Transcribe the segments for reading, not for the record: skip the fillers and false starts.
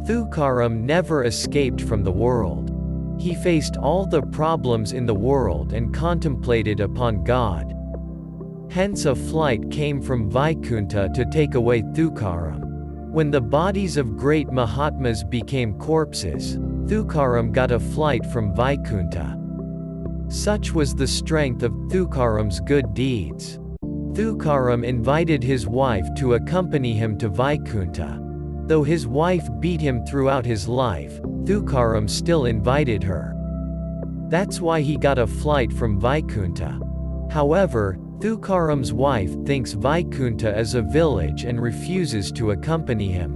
Thukaram never escaped from the world. He faced all the problems in the world and contemplated upon God. Hence a flight came from Vaikunta to take away Thukaram. When the bodies of great Mahatmas became corpses, Thukaram got a flight from Vaikunta. Such was the strength of Thukaram's good deeds. Thukaram invited his wife to accompany him to Vaikunta. Though his wife beat him throughout his life, Thukaram still invited her. That's why he got a flight from Vaikunta. However, Thukaram's wife thinks Vaikunta is a village and refuses to accompany him.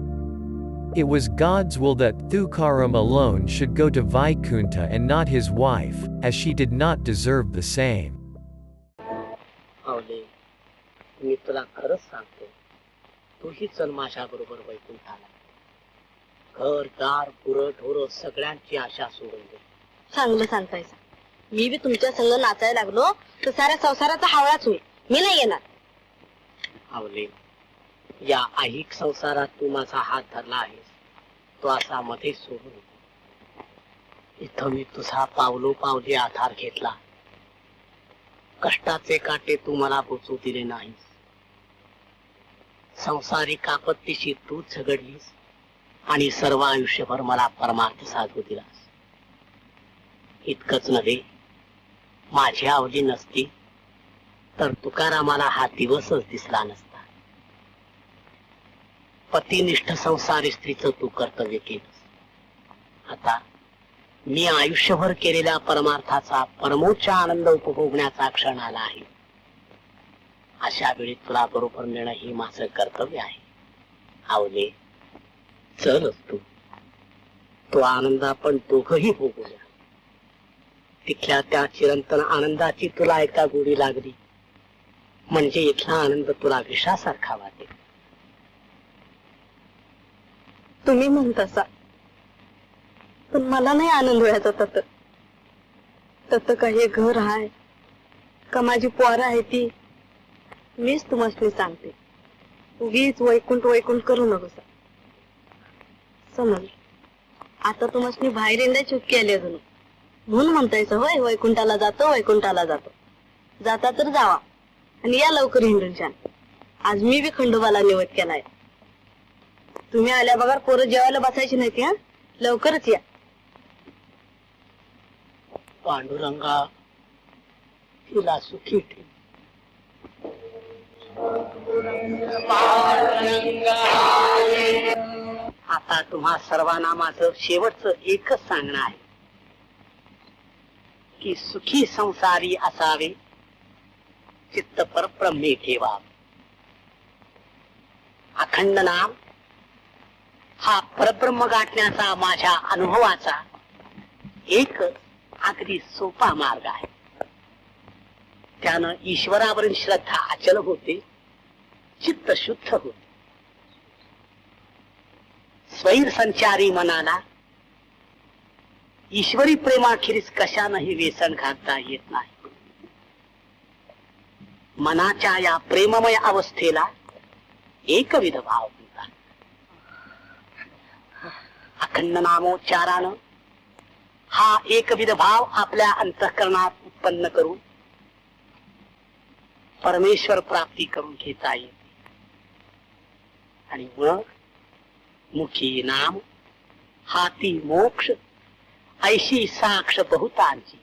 It was God's will that Thukaram alone should go to Vaikunta and not his wife, as she did not deserve the same. आवले, मी तुला खरंच सांगतो, तूही चल माझ्या बरोबर वैकुंठाला. घर दार गुरं ढोरं सगळ्यांची आशा सोडून दे. चांगलं सांगतायसा. मी बी तुमच्या संग नाचायला लागलो तर साऱ्या संसाराचा हावळाच होईल. मी नाही येणार. आवले, या ऐहिक संसारात तू माझा हात धरला आहेस, तो असा मध्ये सोडू नको. इथं मी तुझा पावलो पावली आधार घेतला. कष्टाचे काटे तू मला बोचू दिले नाहीस. संसारिक आपत्तीशी तू झगडलीस आणि सर्व आयुष्यभर मला परमार्थ साधू दिलास. इतकंच नव्हे, माझी आवली नसती तर तुकारामाला हा दिवसच दिसला नसता. पतिनिष्ठ संसारी स्त्रीचं तू कर्तव्य केलंस. आता मी आयुष्यभर केलेल्या परमार्थाचा परमोच्च आनंद उपभोगण्याचा क्षण आला आहे. अशा वेळी तुला बरोबर नेणं ही माझं कर्तव्य आहे. आवले, चलच तू. तो आनंद आपण दोघही भोगूया. तिथल्या त्या चिरंतन आनंदाची तुला एकदा गोडी लागली म्हणजे इथला आनंद तुला विषासारखा वाटेल. तुम्ही म्हणतासा, पण मला नाही आनंद व्हायचा. तत काही घर आहे का माझी पोरं आहे ती. मीच तुम्हाला सांगते, उगीच वैकुंठ वैकुंठ करू नकोसा. समज, आता तुम्हाला बाहेर येण्याची चुटकी आली अजून म्हणून म्हणतायचं होय वैकुंठाला जातो वैकुंठाला जातो. जाता तर जावा आणि या लवकर हिंडून छान. आज मी बी खंडोबाला निवद केलाय. तुम्ही आल्या बघा पोरं जेवायला बसायची नाही. हा, लवकरच या. पांडुरंगा, तिला सुखी ठेव. आता तुम्हा सर्वांना माझं शेवटचं एकच सांगणं आहे की सुखी संसारी असावे, चित्त परब्रह्मे ठेवा. अखंड नाम हा परब्रह्म गाठण्याचा माझ्या अनुभवाचा एक अगदी सोपा मार्ग आहे. त्यानं ईश्वरावरील श्रद्धा अचल होते, चित्त शुद्ध होते. स्वैर संचारी मनाला ईश्वरी प्रेमाखेरीज कशानंही व्यसन घालता येत नाही. मनाच्या या प्रेममय अवस्थेला एकविध भाव म्हणतात. अखंड नामोच्चारानं हा एकविध भाव आपल्या अंतःकरणात उत्पन्न करून परमेश्वर प्राप्ती करून घेता येते. आणि मग मुखी नाम, हाती मोक्ष, ऐशी साक्ष बहुतांची.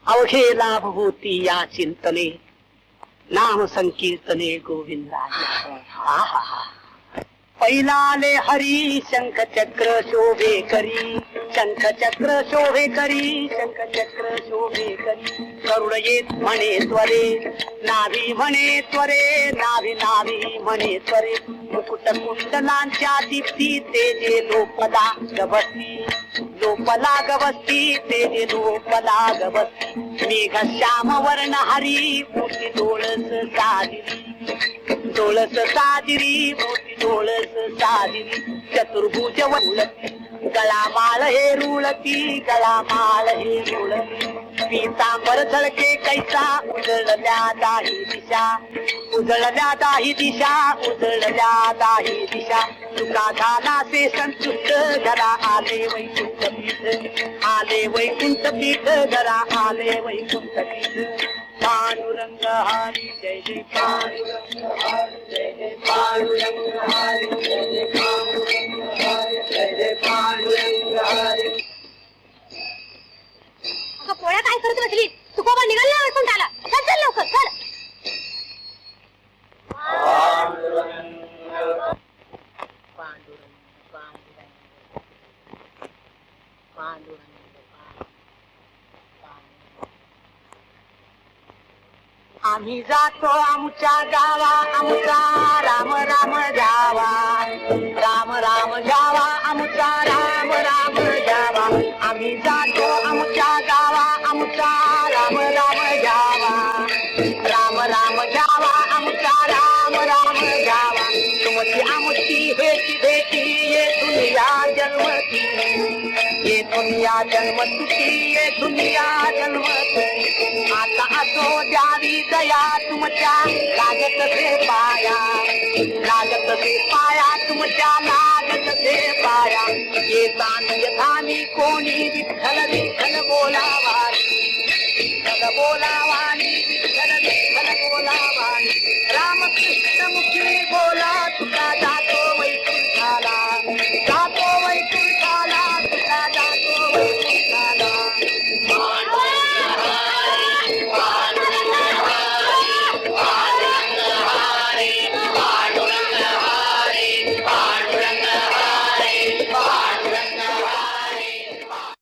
अवघे लाभ होती या चिंतने, नाम संकीर्तने गोविंदा. पैलाले हरी शंख चक्र शोभे करी, शंख चक्र शोभे करी, शंख चक्र शोभे करी. करुण येत म्हणे त्वरे, नाभी म्हणे त्वरे, नाभी नाभी म्हणे त्वरे. मुकुट कुंडलांच्या दीप्ती तेजे लोपला गवस्ती, लोपला गवस्ती तेजे लोपला गवस्ती. मेघ श्याम वर्ण हरी मोठी डोळस सादिरी, डोळस सादिरी मोठी डोळस सादिरी. चतुर्भुज उलती, गळा माळ हे रुळती, गळा माळ हे रुळती. पितांबर झळके कैसा उजळल्या दाही दिशा उजळल्या दाही दिशा उजळल्या दाही दिशा तुका झाला से संतुष्ट घरा आले वैकुंठ पीठ आले वैकुंठ पीठ घरा आले वैकुंठ पीठ पांडुरंग हरी जय जय पांडुरंग हरी जय जय पांडुरंग हरी जय जय पांडुरंग हरी जय जय पांडुरंग हरी. अगं पोळ्या काय करत बसली तुकोबा निघाला वैकुंठाला चल चल लवकर चल. आम्ही जातो आमच्या गावा आमचा राम राम जावा राम राम जावा आमचा राम राम जावा आम्ही जातो आमच्या गावा आमचा राम राम जावा राम राम जावा आमचा राम राम जावा तुमची आमची हेची भेटी ये दुनिया जन्मती ये दुनिया जन्मती ये दुनिया जन्मती आता असो द्यावी दया तुमच्या लागत से पाया तुमच्या लागत से पाया येता यथानी कोणी विठ्ठल विठ्ठल बोलावानी विठ्ठल बोलावानी विठ्ठल विठ्ठल बोलावानी रामकृष्ण मुखी बोला तुका